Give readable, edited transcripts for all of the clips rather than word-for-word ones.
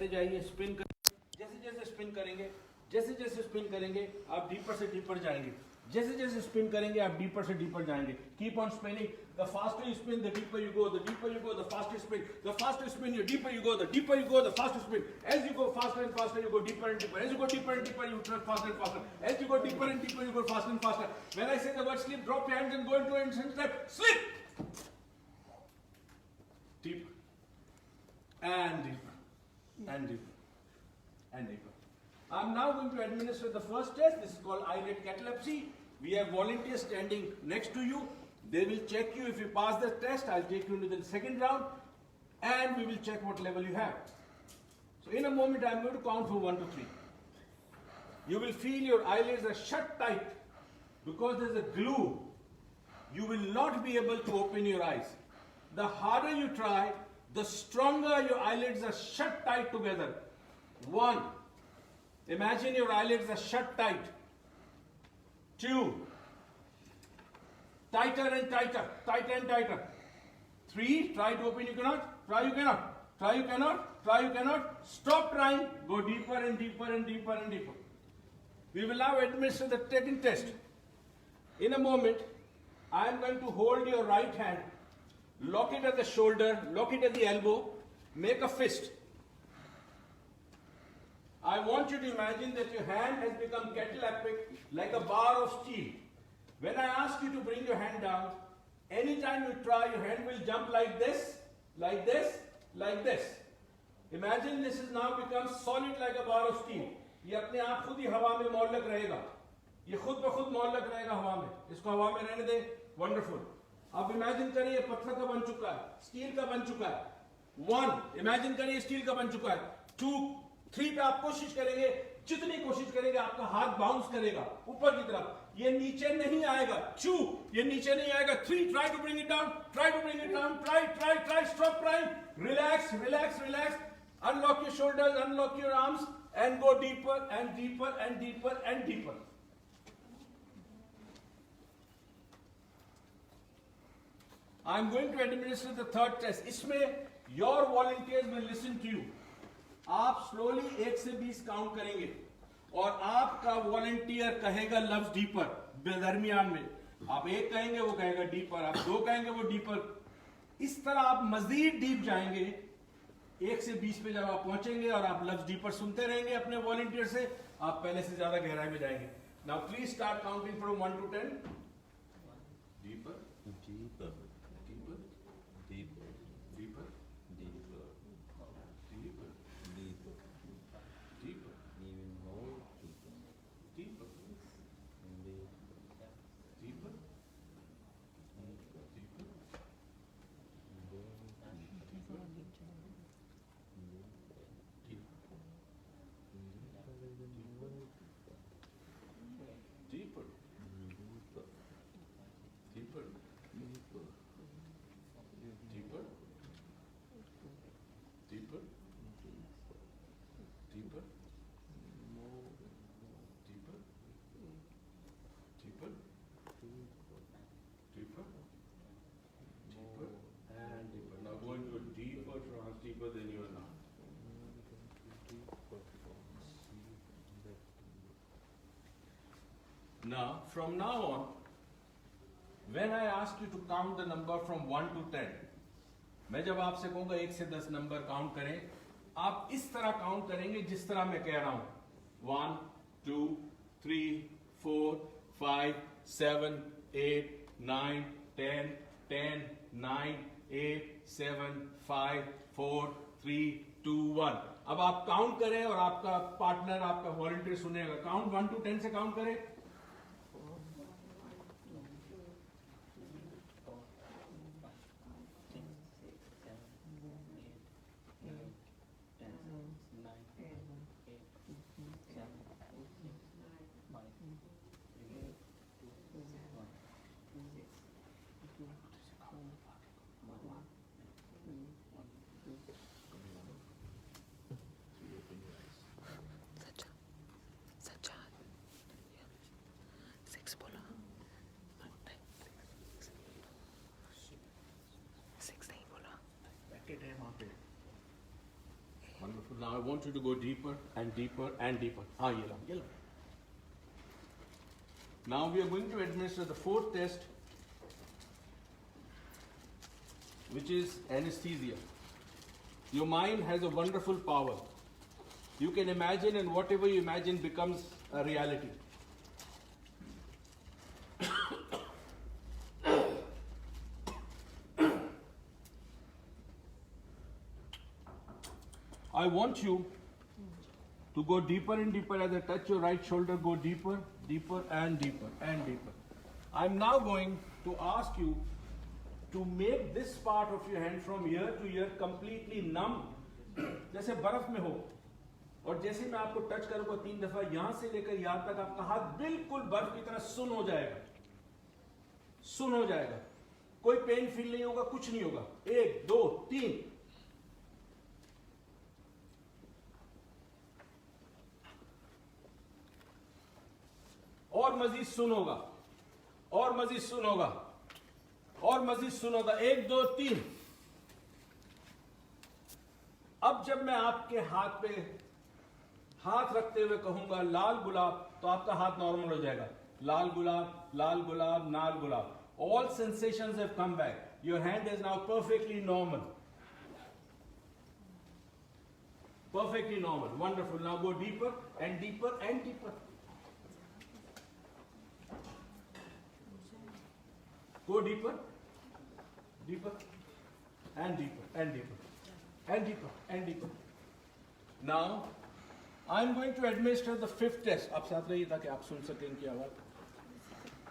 जाइए, स्पिन कर, जैसे जैसे स्पिन करेंगे, जैसे जैसे स्पिन करेंगे आप डीपर से डीपर जाएंगे, जैसे जैसे स्पिन करेंगे आप डीपर से डीपर जाएंगे. Keep on spinning. The faster you spin, the deeper you go, the deeper you go, the faster spin, the faster spin, the deeper you go, the deeper you go, the faster spin. As you go faster and faster, you go deeper and deeper. As you go deeper and deeper, you turn faster and faster. As you go deeper and deeper, you go faster and faster. When I say the word slip, drop your hands and go into an instant step. Slip. Deeper and deeper and deeper and deeper. I'm now going to administer the first test. This is called irate catalepsy. We have volunteers standing next to you. They will check you. If you pass the test, I'll take you into the second round and we will check what level you have. So in a moment, I'm going to count from 1 to 3. You will feel your eyelids are shut tight because there's a glue. You will not be able to open your eyes. The harder you try, the stronger your eyelids are shut tight together. 1. Imagine your eyelids are shut tight. 2. Tighter and tighter, tighter and tighter. 3. Try to open, you cannot. Try, you cannot. Try, you cannot. Try, you cannot. Stop trying. Go deeper and deeper and deeper and deeper. We will now administer the second test. In a moment, I am going to hold your right hand, lock it at the shoulder, lock it at the elbow, make a fist. I want you to imagine that your hand has become cataleptic like a bar of steel. When I ask you to bring your hand down, anytime you try, your hand will jump like this, like this, like this. Imagine this has now become solid like a bar of steel. ये अपने आप खुद ही हवा में मौलक रहेगा. ये खुद ब खुद मौलक रहेगा हवा में. इसको हवा में रहने दें. Wonderful. अब इमेजिन करिए पत्थर का बन चुका है, स्टील का बन चुका है. 1. इमेजिन करिए स्टील का बन चुका है. 2, 3 पे आप कोशिश करेंगे, जितनी कोशिश करेंगे आपका हाथ बाउंस करेगा ऊपर की तरफ. ये नीचे नहीं आएगा. 2. ये नीचे नहीं आएगा. 3. Try to bring it down. Try to bring it down. Try. Stop trying. Relax. Unlock your shoulders, unlock your arms, and go deeper and deeper and deeper and deeper. I'm going to administer the third test. इसमें your volunteers will listen to you. आप slowly 1 से 20 count करेंगे और आपका volunteer कहेगा लफ्ज deeper दरमियान में. आप 1 कहेंगे, वो कहेगा डीपर. आप 2 कहेंगे, वो डीपर. इस तरह आप मजीद डीप जाएंगे. 1 से 20 पे जब आप पहुंचेंगे और आप लफ्ज डीपर सुनते रहेंगे अपने वॉलंटियर से, आप पहले से ज्यादा गहराई में जाएंगे. Now please start counting from 1 to 10. Deeper, deeper, deeper, deeper, deeper, deeper, deeper, deeper, deeper, even more deeper, deeper, deeper, deeper, deeper, deeper, deeper, deeper, more deeper, deeper, deeper, deeper, and deeper. Now go into a deeper trance, deeper than you are now. Now, from now on, when I ask you to count the number from 1 to 10, मैं जब आपसे कहूँगा 1 से 10 number count करें, आप इस तरह count करेंगे जिस तरह मैं कह रहा हूँ. 1, 2, 3, 4, 5, 7, 8, 9, 10, 10, 9, 8, 7, 5, 4, 3, 2, 1. अब आप काउंट करें और आपका पार्टनर, आपका वॉलंटियर सुनेगा. काउंट 1 to 10 से काउंट करें. Sajjad. Wonderful. Now I want you to go deeper and deeper and deeper. Ah, yellow. Now we are going to administer the fourth test, which is anesthesia. Your mind has a wonderful power. You can imagine, and whatever you imagine becomes a reality. I want you to go deeper and deeper. As I touch your right shoulder, go deeper, deeper and deeper and deeper. I'm now going to ask you to make this part of your hand from ear to ear completely numb, जैसे बर्फ में हो. और जैसे मैं आपको touch करूंगा 3 दफा, यहां से लेकर यहां तक आपका हाथ बिल्कुल बर्फ की तरह सुन हो जाएगा. सुन हो जाएगा. कोई पेन फील नहीं होगा, कुछ नहीं होगा. 1 2 3. और मजीद सुन होगा, और मजीद सुन होगा, और मजीद सुन होगा. 1 2 3. अब जब मैं आपके हाथ पे हाथ रखते हुए कहूंगा लाल गुलाब, तो आपका हाथ नॉर्मल हो जाएगा. लाल गुलाब, लाल गुलाब, लाल गुलाब. All sensations have come back. Your hand is now perfectly normal. Perfectly normal. Wonderful. Now go deeper and deeper and deeper. Go deeper, deeper and deeper and deeper and deeper and deeper. Now I'm going to administer the fifth test. आप साथ रहिए ताकि आप सुन सकें इनकी आवाज.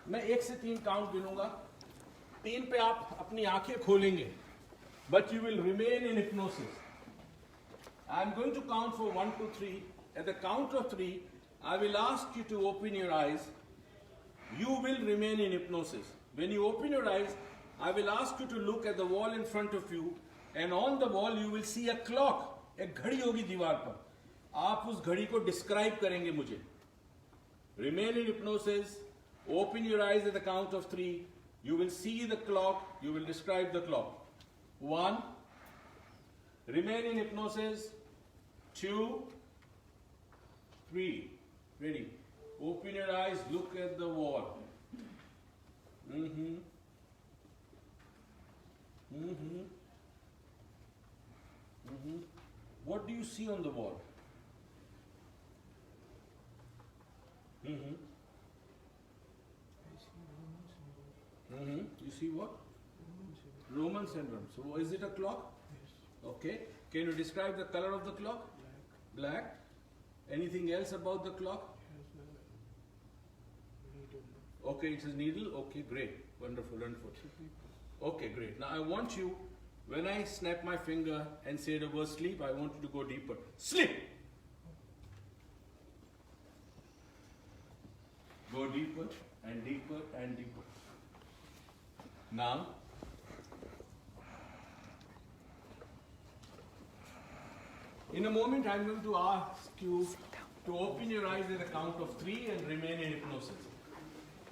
मैं 1 से 3 काउंट गिनूंगा. 3 पे आप अपनी आंखें खोलेंगे, but you will remain in hypnosis. I'm going to count for 1 2 3. At the count of 3, I will ask you to open your eyes. You will remain in hypnosis. When you open your eyes, I will ask you to look at the wall in front of you, and on the wall you will see a clock. एक घड़ी होगी दीवार पर. आप उस घड़ी को describe करेंगे मुझे. Remain in hypnosis. Open your eyes at the count of 3. You will see the clock. You will describe the clock. 1. Remain in hypnosis. 2. 3. Ready. Open your eyes. Look at the wall. What do you see on the wall? You see what? Roman syndrome. So is it a clock? Yes. Okay. Can you describe the color of the clock? Black. Black. Anything else about the clock? Okay, it's a needle. Okay, great. Wonderful, wonderful. Okay, great. Now I want you, when I snap my finger and say the word sleep, I want you to go deeper. Sleep! Go deeper and deeper and deeper. Now, in a moment I'm going to ask you to open your eyes at the count of 3 and remain in hypnosis.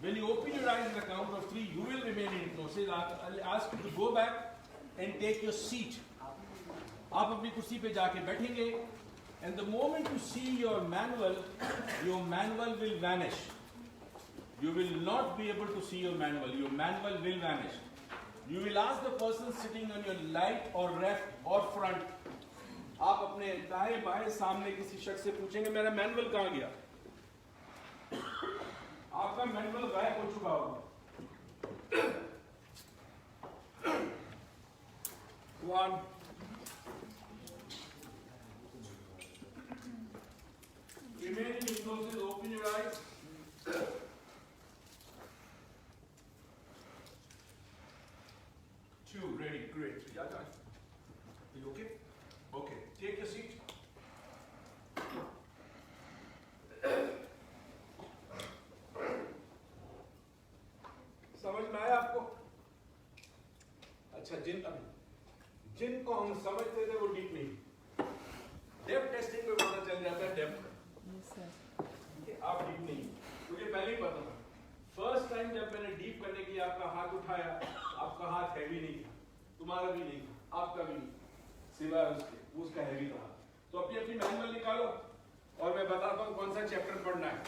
When you open your eyes at the count of 3, you will remain in hypnosis. I'll ask you to go back and take your seat. आप अपनी कुर्सी पे जाके बैठेंगे, and the moment you see your manual will vanish. You will not be able to see your manual. Your manual will vanish. You will ask the person sitting on your right or left or front. आप अपने दाएं बाएं सामने किसी शख्स से पूछेंगे मेरा मैनुअल कहाँ गया? आपका मैनुअल गायब हो चुका होगा. 1. Remain in hypnosis. Open your eyes. 2. Ready. Great. Yeah, guys. Are you okay? Okay. Take your seat. समझ में आया आपको? अच्छा, जिनको हम समझते थे वो डीप नहीं. डेप्थ टेस्टिंग में पता चल जाता है डेप्थ. आप डीप नहीं, मुझे पहले ही पता था. फर्स्ट टाइम जब मैंने डीप करने के लिए आपका हाथ उठाया, आपका हाथ हैवी नहीं था, तुम्हारा भी नहीं था, आपका भी नहीं, सिवाय उसके, उसका हैवी था. तो अपनी मैनुअल निकालो और मैं बताता हूँ कौन सा चैप्टर पढ़ना है।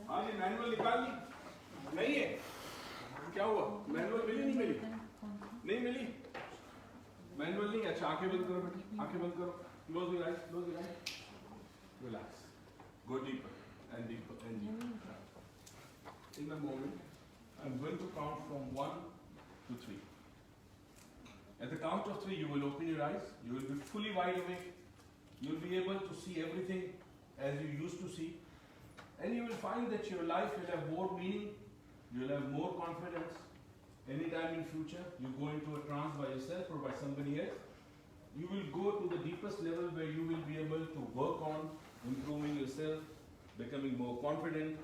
हाँ जी, मैनुअल निकाल ली? नहीं है? क्या हुआ? मैनुअल मिली नहीं मिली? नहीं मिली? मैनुअल नहीं? अच्छा, आंखें बंद करो बेटी, आंखें बंद करो। Close your eyes, close your eyes. Relax. Go deeper and deeper and deeper. In a moment, I'm going to count from 1 to 3. At the count of 3, you will open your eyes. You will be fully wide awake. You will be able to see everything as you used to see. And you will find that your life will have more meaning. You will have more confidence. Anytime in future, you go into a trance by yourself or by somebody else, you will go to the deepest level where you will be able to work on improving yourself, becoming more confident,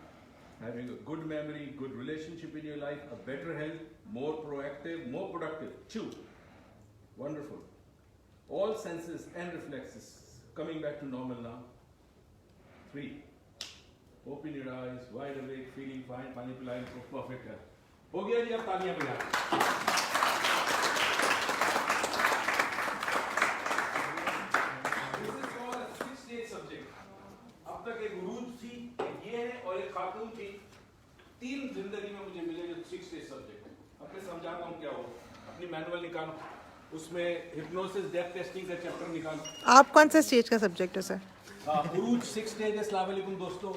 having a good memory, good relationship in your life, a better health, more proactive, more productive. 2. Wonderful. All senses and reflexes coming back to normal now. 3. Open your eyes, wide awake, feeling fine, पानी पिलाएं तो perfect है। हो गया जी, अब तालियां बजाएं। अब तक एक उरूज थी, एक ये है और एक खातून थी। 3 जिंदगी में मुझे मिले जो 6 स्टेज सब्जेक्ट है। अब मैं समझाता हूँ क्या हो। अपनी मैनुअल निकालो, उसमें हिप्नोसिस डेप्थ टेस्टिंग का चैप्टर निकालो। आप कौन से स्टेज का सब्जेक्ट है सर? उरूज 6 स्टेज है। अस्सलाम वालेकुम दोस्तों,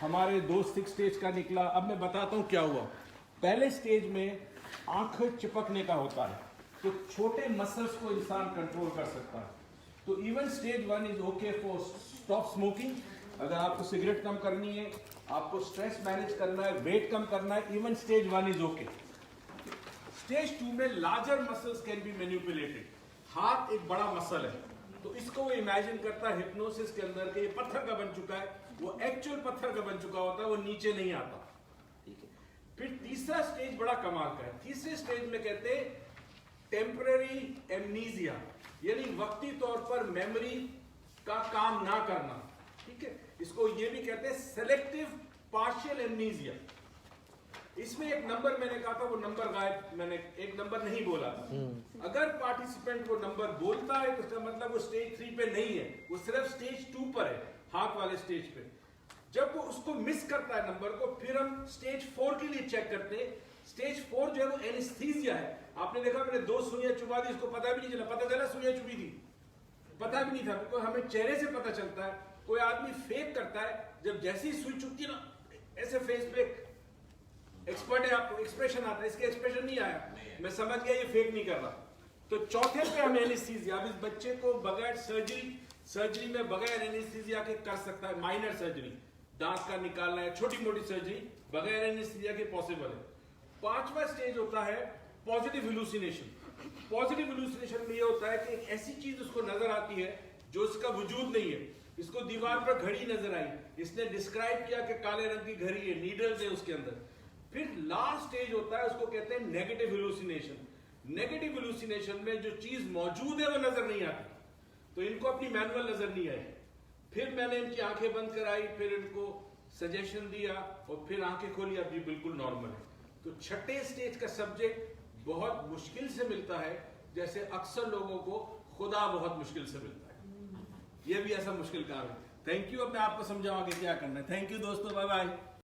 हमारे 2 6 स्टेज का निकला। अब मैं बताता हूँ क्या हुआ। पहले स्टेज में आंख चिपकने का होता है, तो छोटे मसल्स को इंसान कंट्रोल कर सकता है। तो even stage 1 is okay for stop smoking. अगर आपको सिगरेट कम करनी है, आपको स्ट्रेस मैनेज करना है, वेट कम करना है, even stage 1 is okay. Stage 2 में larger muscles can be manipulated. हाथ एक बड़ा मसल है, तो इसको वो इमेजिन करता है हिप्नोसिस के अंदर के ये पत्थर का बन चुका है, वो एक्चुअल पत्थर का बन चुका होता है, वो नीचे नहीं आता। ठीक है। फिर तीसरा स्टेज बड़ा कमाल का है। तीसरे स्टेज में कहते हैं टेम्पररी एमनीजिया, यानी वक्ती तौर पर मेमोरी का काम ना करना। ठीक है, इसको ये भी कहते हैं सेलेक्टिव पार्शियल एमनीजिया। इसमें एक नंबर मैंने कहा था, वो नंबर गायब, मैंने एक नंबर नहीं बोला था। अगर पार्टिसिपेंट वो नंबर बोलता है तो इसका मतलब वो स्टेज 3 पे नहीं है, वो सिर्फ स्टेज 2 पर है, हाथ वाले स्टेज पे। जब वो उसको मिस करता है नंबर को, फिर हम स्टेज 4 के लिए चेक करते हैं। स्टेज 4 जो है वो एनेस्थीसिया है। आपने देखा मैंने 2 सुइयां चुबा दी, इसको पता भी नहीं चला। पता चला सुइयां चुभी थी, पता भी नहीं था, क्योंकि हमें चेहरे से पता चलता है। कोई आदमी फेक करता है, जब जैसी सुई चुभती है ना, ऐसे फेस पे एक्सपर्ट है, आपको एक्सप्रेशन आता है। इसके एक्सप्रेशन नहीं आया, मैं समझ गया ये फेक नहीं कर रहा। तो चौथे पे हम एनेस्थीसिया, अब इस बच्चे को बगैर सर्जरी में बगैर एनेस्थीसिया के कर सकता है। माइनर सर्जरी, दांत का निकालना है, छोटी मोटी सर्जरी बगैर एनेस्थीसिया के पॉसिबल है। 5वां स्टेज होता है पॉजिटिव हेलुसिनेशन। पॉजिटिव हेलुसिनेशन में ये होता है कि एक ऐसी चीज उसको नजर आती है जो इसका वजूद नहीं है। इसको दीवार पर घड़ी नजर आई, इसने डिस्क्राइब किया कि काले रंग की घड़ी है, नीडल्स है उसके अंदर। फिर लास्ट स्टेज होता है, उसको कहते हैं नेगेटिव हेलुसिनेशन। नेगेटिव हेलुसिनेशन में जो चीज मौजूद है वो नजर नहीं आती। तो इनको अपनी मैनुअल नजर नहीं आई। फिर मैंने इनकी आंखें बंद कराई, फिर इनको सजेशन दिया और फिर आंखें खोली, अब ये बिल्कुल नॉर्मल है। तो 6ठे स्टेज का सब्जेक्ट बहुत मुश्किल से मिलता है, जैसे अक्सर लोगों को खुदा बहुत मुश्किल से मिलता है। ये भी ऐसा मुश्किल काम है। Thank you. अब मैं आपको समझाऊंगा क्या करना है। थैंक यू दोस्तों, बाय बाय।